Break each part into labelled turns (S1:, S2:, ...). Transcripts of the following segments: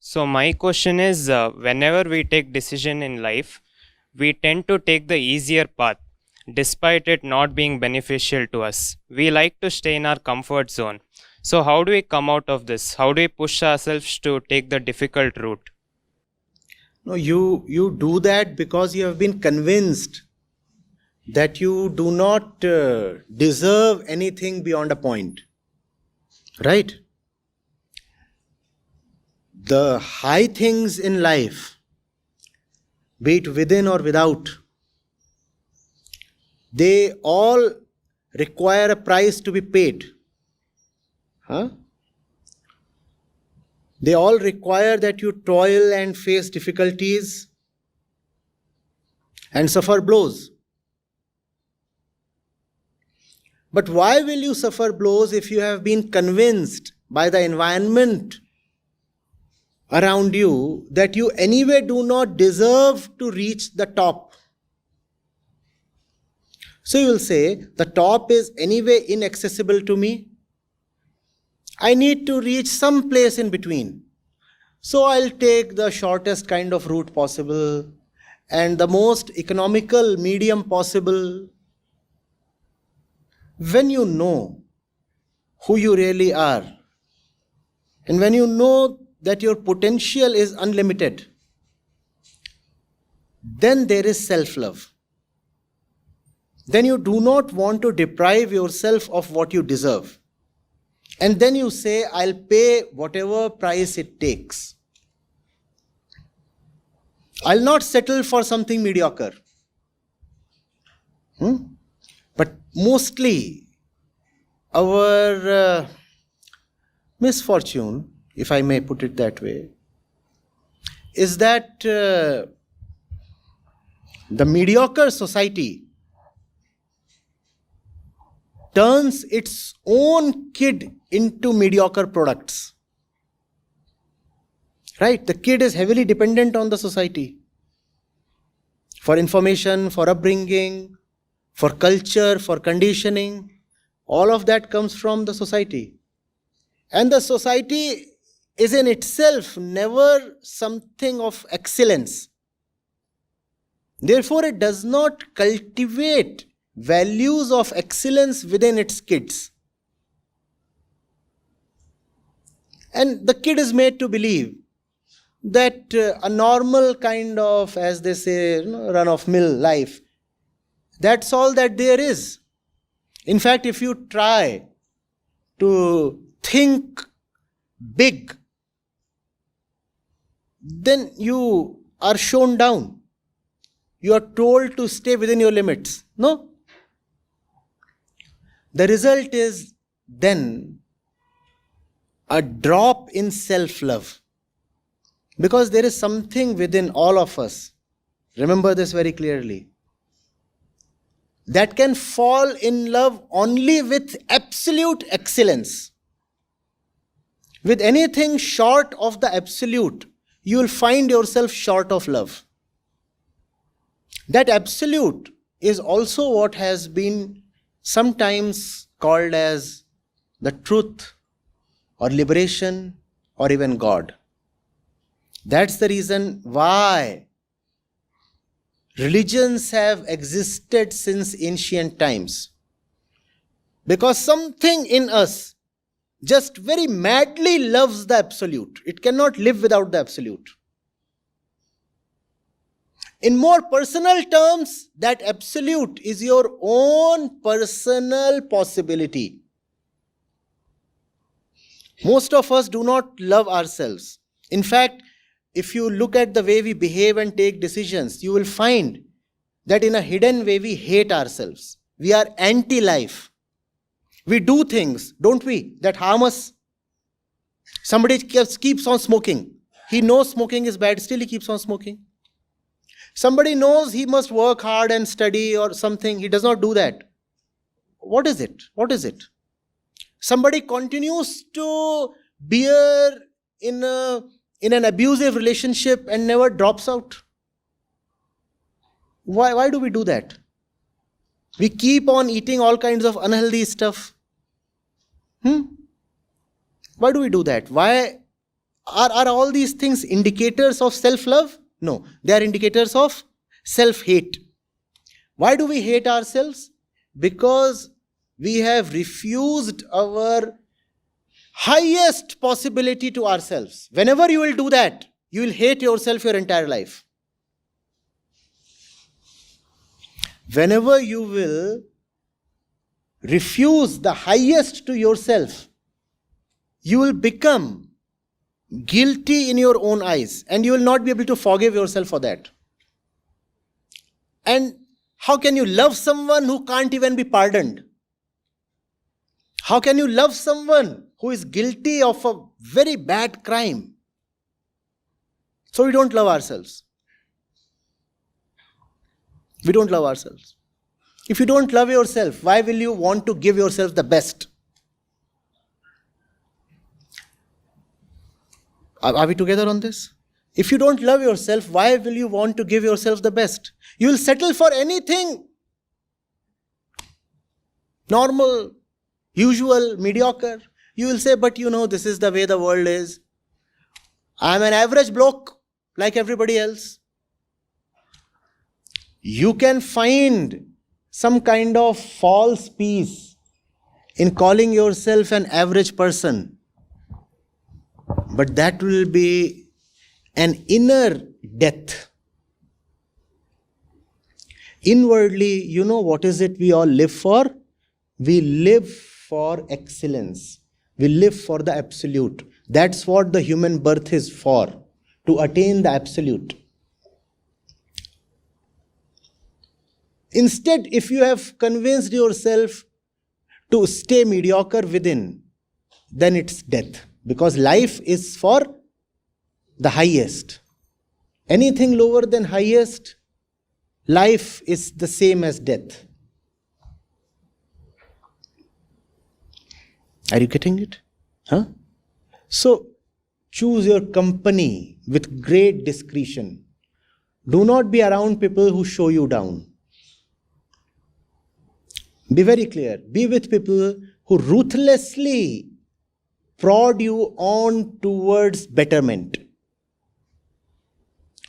S1: So my question is, whenever we take decision in life, we tend to take the easier path, despite it not being beneficial to us. We like to stay in our comfort zone. So how do we come out of this? How do we push ourselves to take the difficult route?
S2: No, you do that because you have been convinced that you do not deserve anything beyond a point. Right? The high things in life, be it within or without, they all require a price to be paid. Huh? They all require that you toil and face difficulties and suffer blows. But why will you suffer blows if you have been convinced by the environment around you that you anyway do not deserve to reach the top? So you will say, the top is anyway inaccessible to me. I need to reach some place in between. So I'll take the shortest kind of route possible and the most economical medium possible. When you know who you really are, and when you know that your potential is unlimited, then there is self-love. Then you do not want to deprive yourself of what you deserve. And then you say, I'll pay whatever price it takes. I'll not settle for something mediocre. But mostly, our misfortune, if I may put it that way, is that the mediocre society turns its own kid into mediocre products. Right? The kid is heavily dependent on the society for information, for upbringing, for culture, for conditioning. All of that comes from the society. And the society is in itself never something of excellence. Therefore, it does not cultivate values of excellence within its kids. And the kid is made to believe that a normal kind of, as they say, run-of-mill life, that's all that there is. In fact, if you try to think big, then you are shown down. You are told to stay within your limits. No? The result is then a drop in self-love. Because there is something within all of us, remember this very clearly, that can fall in love only with absolute excellence. With anything short of the absolute, you will find yourself short of love. That absolute is also what has been sometimes called as the truth or liberation or even God. That's the reason why religions have existed since ancient times. Because something in us just very madly loves the absolute. It cannot live without the absolute. In more personal terms, that absolute is your own personal possibility. Most of us do not love ourselves. In fact, if you look at the way we behave and take decisions, you will find that in a hidden way we hate ourselves. We are anti-life. We do things, don't we, that harm us. Somebody keeps on smoking. He knows smoking is bad, still he keeps on smoking. Somebody knows he must work hard and study or something, he does not do that. What is it? What is it? Somebody continues to bear in an abusive relationship and never drops out. Why do we do that? We keep on eating all kinds of unhealthy stuff. Why do we do that? Why Are all these things indicators of self-love? No, they are indicators of self-hate. Why do we hate ourselves? Because we have refused our highest possibility to ourselves. Whenever you will do that, you will hate yourself your entire life. Whenever you will refuse the highest to yourself, you will become guilty in your own eyes and you will not be able to forgive yourself for that. And how can you love someone who can't even be pardoned? How can you love someone who is guilty of a very bad crime? So we don't love ourselves. We don't love ourselves. If you don't love yourself, why will you want to give yourself the best? Are we together on this? If you don't love yourself, why will you want to give yourself the best? You will settle for anything normal, usual, mediocre. You will say, but this is the way the world is. I'm an average bloke like everybody else. You can find some kind of false peace in calling yourself an average person. But that will be an inner death. Inwardly, what is it we all live for? We live for excellence. We live for the absolute. That's what the human birth is for, to attain the absolute. Instead, if you have convinced yourself to stay mediocre within, then it's death. Because life is for the highest. Anything lower than highest, life is the same as death. Are you getting it? So, choose your company with great discretion. Do not be around people who show you down. Be very clear. Be with people who ruthlessly prod you on towards betterment,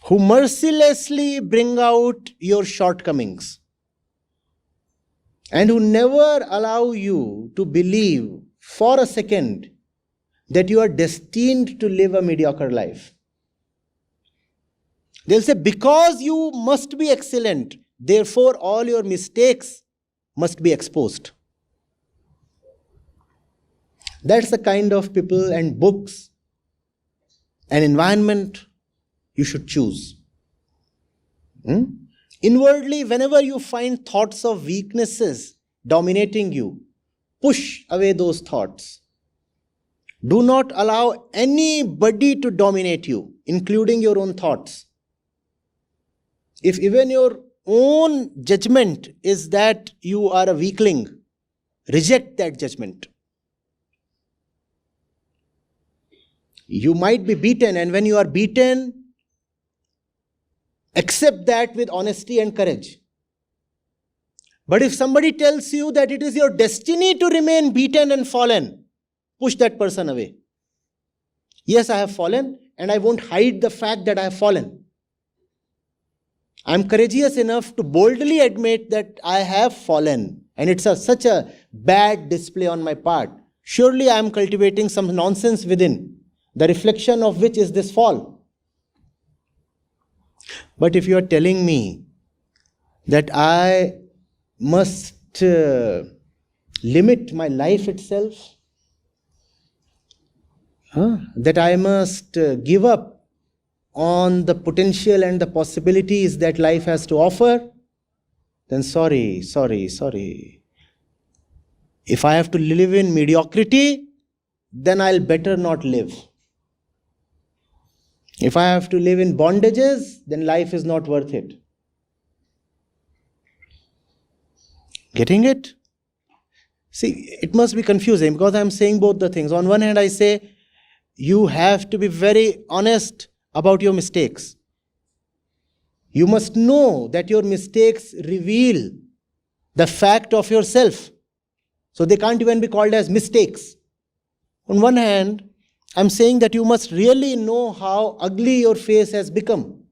S2: who mercilessly bring out your shortcomings, and who never allow you to believe for a second that you are destined to live a mediocre life. They'll say, because you must be excellent, therefore all your mistakes must be exposed. That's the kind of people and books and environment you should choose. Inwardly, whenever you find thoughts of weaknesses dominating you, push away those thoughts. Do not allow anybody to dominate you, including your own thoughts. If even your own judgment is that you are a weakling, reject that judgment. You might be beaten, and when you are beaten, accept that with honesty and courage. But if somebody tells you that it is your destiny to remain beaten and fallen, push that person away. Yes, I have fallen, and I won't hide the fact that I have fallen. I am courageous enough to boldly admit that I have fallen, and it's such a bad display on my part. Surely I am cultivating some nonsense within, the reflection of which is this fall. But if you are telling me that I must limit my life itself, that I must give up on the potential and the possibilities that life has to offer, then sorry. If I have to live in mediocrity, then I'll better not live. If I have to live in bondages, then life is not worth it. Getting it? See, it must be confusing because I'm saying both the things. On one hand, I say, you have to be very honest about your mistakes. You must know that your mistakes reveal the fact of yourself. So they can't even be called as mistakes. On one hand, I'm saying that you must really know how ugly your face has become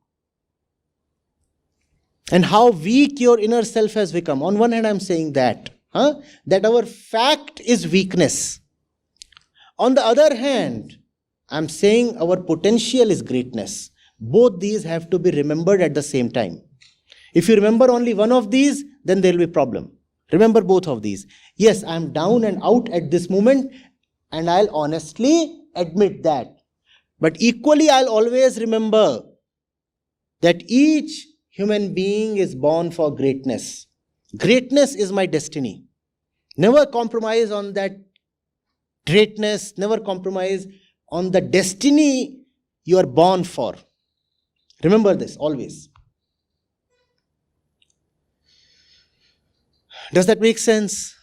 S2: and how weak your inner self has become. On one hand, I'm saying that, that our fact is weakness. On the other hand, I'm saying our potential is greatness. Both these have to be remembered at the same time. If you remember only one of these, then there will be a problem. Remember both of these. Yes, I'm down and out at this moment, and I'll honestly admit that. But equally, I'll always remember that each human being is born for greatness. Greatness is my destiny. Never compromise on that greatness, never compromise on the destiny you are born for. Remember this always. Does that make sense?